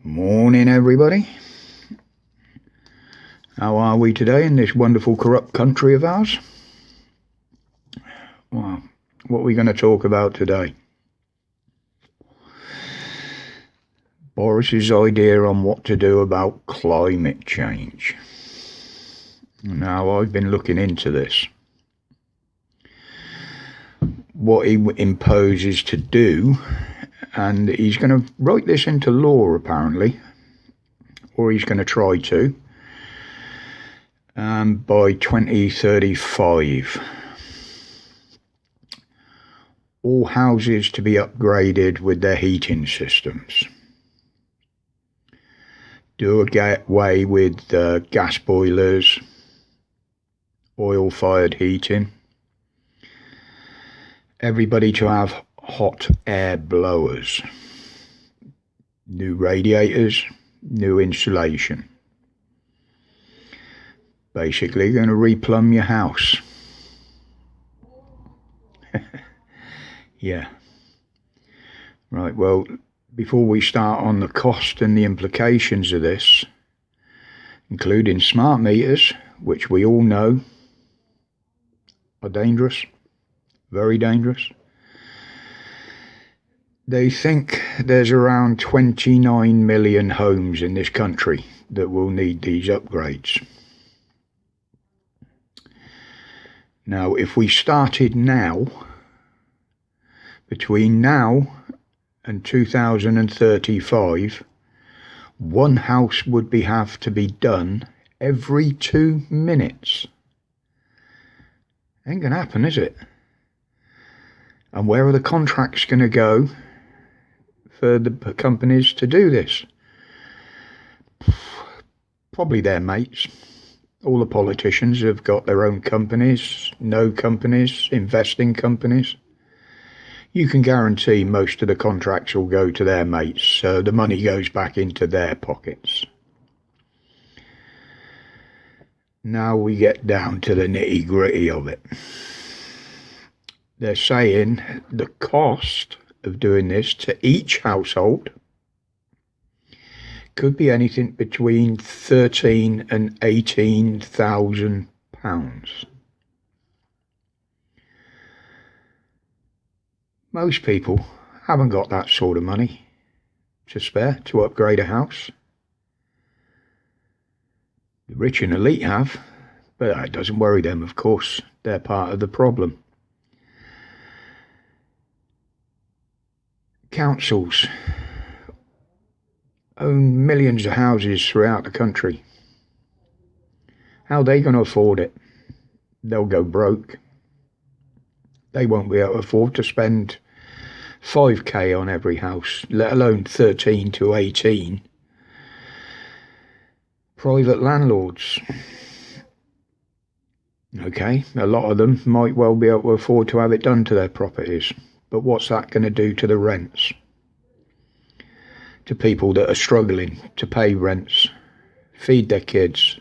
Morning, everybody. How are we today in this wonderful corrupt country of ours? Well, what are we going to talk about today? Boris's idea on what to do about climate change. Now, I've been looking into this. What he imposes to do, and he's going to write this into law apparently, or he's going to try to, by 2035. All houses to be upgraded with their heating systems. Do away with gas boilers, oil-fired heating. Everybody to have hot air blowers. New radiators, new insulation. Basically, going to replumb your house. Yeah. Right, well, before we start on the cost and the implications of this, including smart meters, which we all know are dangerous, very dangerous. They think there's around 29 million homes in this country that will need these upgrades. Now, if we started now, between now and 2035, one house would have to be done every 2 minutes. Ain't gonna happen, is it? And where are the contracts going to go for the companies to do this? Probably their mates. All the politicians have got their own companies, investing companies. You can guarantee most of the contracts will go to their mates, so the money goes back into their pockets. Now we get down to the nitty-gritty of it. They're saying the cost of doing this to each household could be anything between £13,000 and £18,000. Most people haven't got that sort of money to spare to upgrade a house. The rich and elite have, but that doesn't worry them, of course. They're part of the problem. Councils own millions of houses throughout the country. How are they going to afford it? They'll go broke. They won't be able to afford to spend 5k on every house, let alone 13 to 18. Private landlords. Okay, a lot of them might well be able to afford to have it done to their properties. But what's that going to do to the rents? To people that are struggling to pay rents, feed their kids.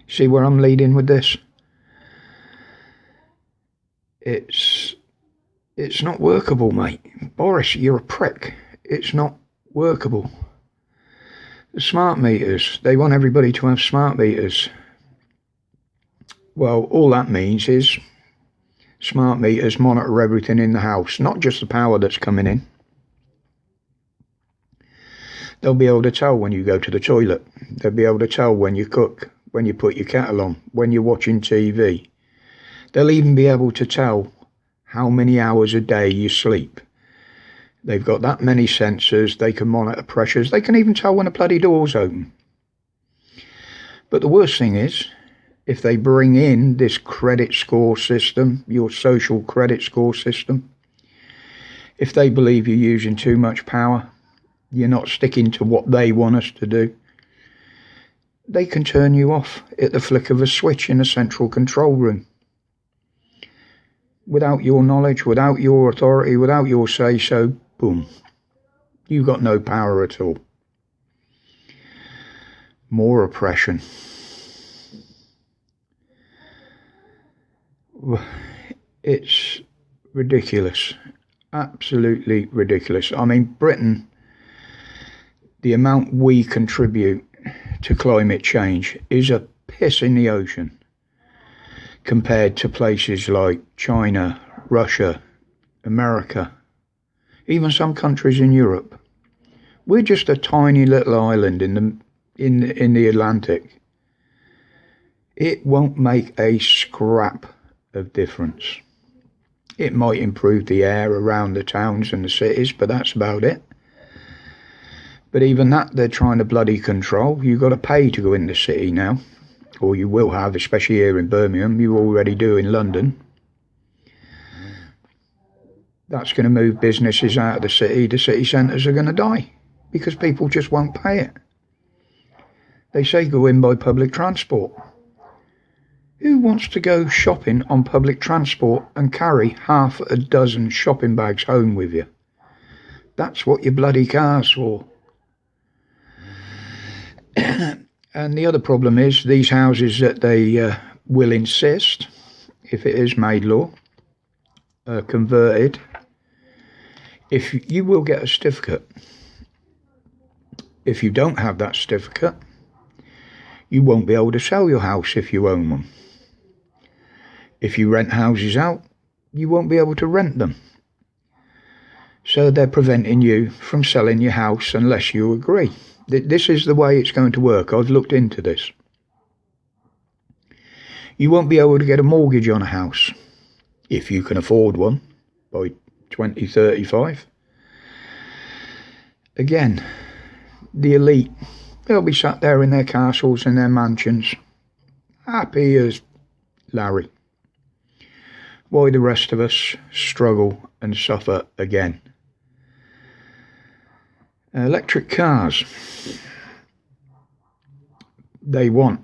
See where I'm leading with this? It's not workable, mate. Boris, you're a prick. It's not workable. The smart meters, they want everybody to have smart meters. Well, all that means is smart meters monitor everything in the house, not just the power that's coming in. They'll be able to tell when you go to the toilet. They'll be able to tell when you cook, when you put your kettle on, when you're watching TV. They'll even be able to tell how many hours a day you sleep. They've got that many sensors. They can monitor pressures. They can even tell when a bloody door's open. But the worst thing is, if they bring in this credit score system, your social credit score system, if they believe you're using too much power, you're not sticking to what they want us to do, they can turn you off at the flick of a switch in a central control room. Without your knowledge, without your authority, without your say-so, boom. You've got no power at all. More oppression. It's ridiculous. Absolutely ridiculous. I mean, Britain, the amount we contribute to climate change is a piss in the ocean compared to places like China, Russia, America, even some countries in Europe. We're just a tiny little island in the Atlantic. It won't make a scrap of difference. It might improve the air around the towns and the cities, but that's about it. But even that, they're trying to bloody control. You've got to pay to go in the city now, or you will have, especially here in Birmingham. You already do in London. That's going to move businesses out of the city. The city centres are going to die because people just won't pay it. They say go in by public transport. Who wants to go shopping on public transport and carry half a dozen shopping bags home with you? That's what your bloody car's for. And the other problem is these houses that they will insist, if it is made law, converted, if you will get a certificate. If you don't have that certificate, you won't be able to sell your house if you own one. If you rent houses out, you won't be able to rent them. So they're preventing you from selling your house unless you agree. This is the way it's going to work. I've looked into this. You won't be able to get a mortgage on a house, if you can afford one, by 2035. Again, the elite, they'll be sat there in their castles and their mansions, happy as Larry. Why the rest of us struggle and suffer again. Electric cars. They want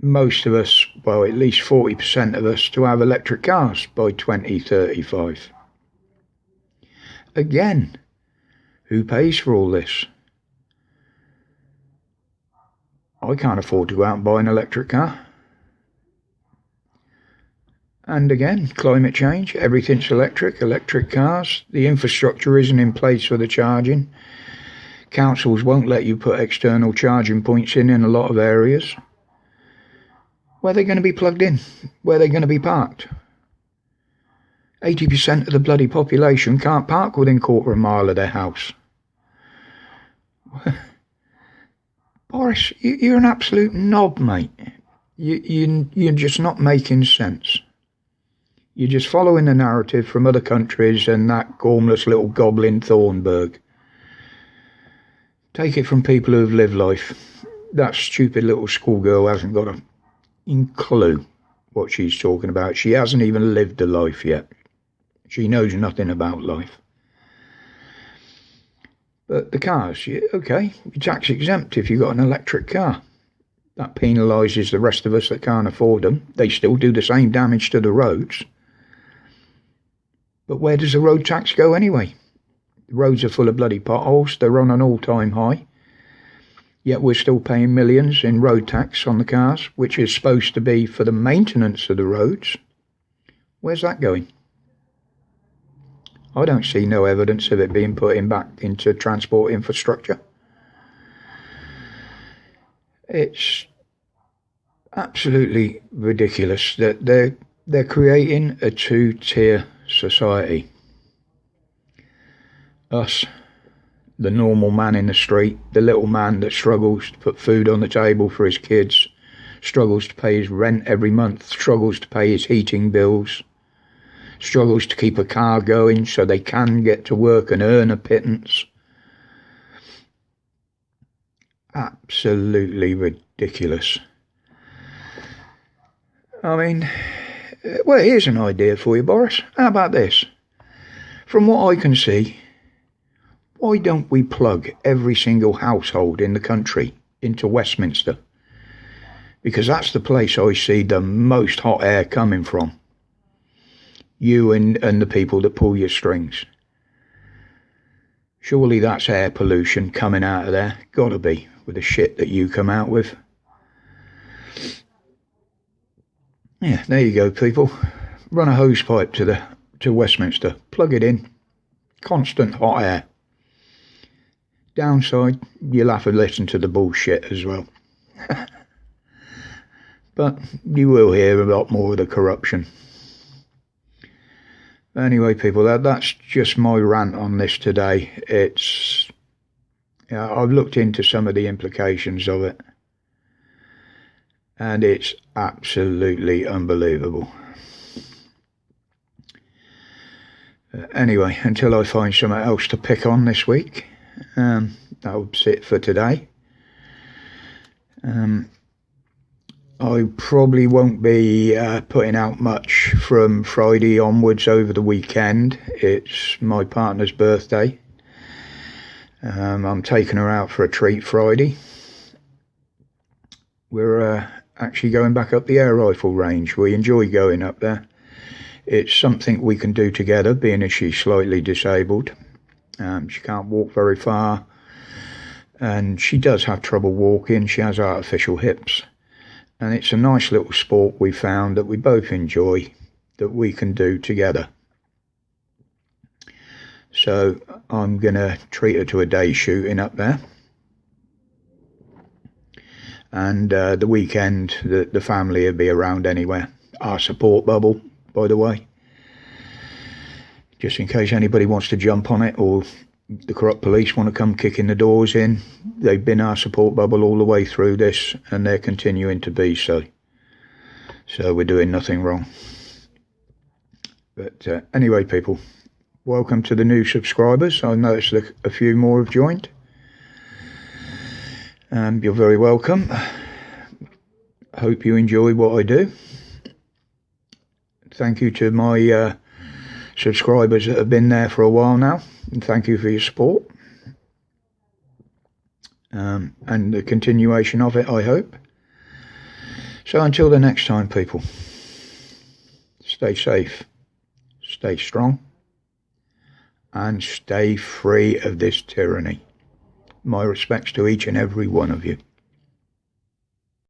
most of us, well, at least 40% of us, to have electric cars by 2035. Again, who pays for all this? I can't afford to go out and buy an electric car. And again, climate change, everything's electric cars. The infrastructure isn't in place for the charging. Councils won't let you put external charging points in a lot of areas. Where are they going to be plugged in? Where are they going to be parked? 80% of the bloody population can't park within quarter of a mile of their house. Boris, you're an absolute knob, mate. You're just not making sense. You're just following the narrative from other countries and that gormless little goblin Thornburg. Take it from people who have lived life. That stupid little schoolgirl hasn't got a clue what she's talking about. She hasn't even lived a life yet. She knows nothing about life. But the cars, okay, you're tax exempt if you've got an electric car. That penalises the rest of us that can't afford them. They still do the same damage to the roads. But where does the road tax go anyway? The roads are full of bloody potholes. They're on an all-time high. Yet we're still paying millions in road tax on the cars, which is supposed to be for the maintenance of the roads. Where's that going? I don't see no evidence of it being put in back into transport infrastructure. It's absolutely ridiculous that they're creating a two-tier society. Us, the normal man in the street, the little man that struggles to put food on the table for his kids, struggles to pay his rent every month, struggles to pay his heating bills, struggles to keep a car going so they can get to work and earn a pittance. Absolutely ridiculous. I mean, well, here's an idea for you, Boris. How about this? From what I can see, why don't we plug every single household in the country into Westminster? Because that's the place I see the most hot air coming from. You and the people that pull your strings. Surely that's air pollution coming out of there. Gotta be, with the shit that you come out with. Yeah, there you go, people. Run a hose pipe to Westminster. Plug it in. Constant hot air. Downside, you'll have to listen to the bullshit as well. But you will hear a lot more of the corruption. Anyway, people, that's just my rant on this today. I've looked into some of the implications of it, and it's absolutely unbelievable. Anyway, until I find something else to pick on this week, that'll sit for today. I probably won't be putting out much from Friday onwards over the weekend. It's my partner's birthday. I'm taking her out for a treat Friday. We're actually going back up the air rifle range. We enjoy going up there. It's something we can do together, being as she's slightly disabled. She can't walk very far, and she does have trouble walking. She has artificial hips. And it's a nice little sport we found that we both enjoy, that we can do together. So I'm going to treat her to a day shooting up there. And the weekend, the family will be around anywhere. Our support bubble, by the way. Just in case anybody wants to jump on it, or the corrupt police want to come kicking the doors in. They've been our support bubble all the way through this, and they're continuing to be so. So we're doing nothing wrong. But anyway, people, welcome to the new subscribers. I noticed a few more have joined. You're very welcome. Hope you enjoy what I do. Thank you to my subscribers that have been there for a while now, and thank you for your support, and the continuation of it, I hope. So until the next time, people, stay safe, stay strong, and stay free of this tyranny. My respects to each and every one of you.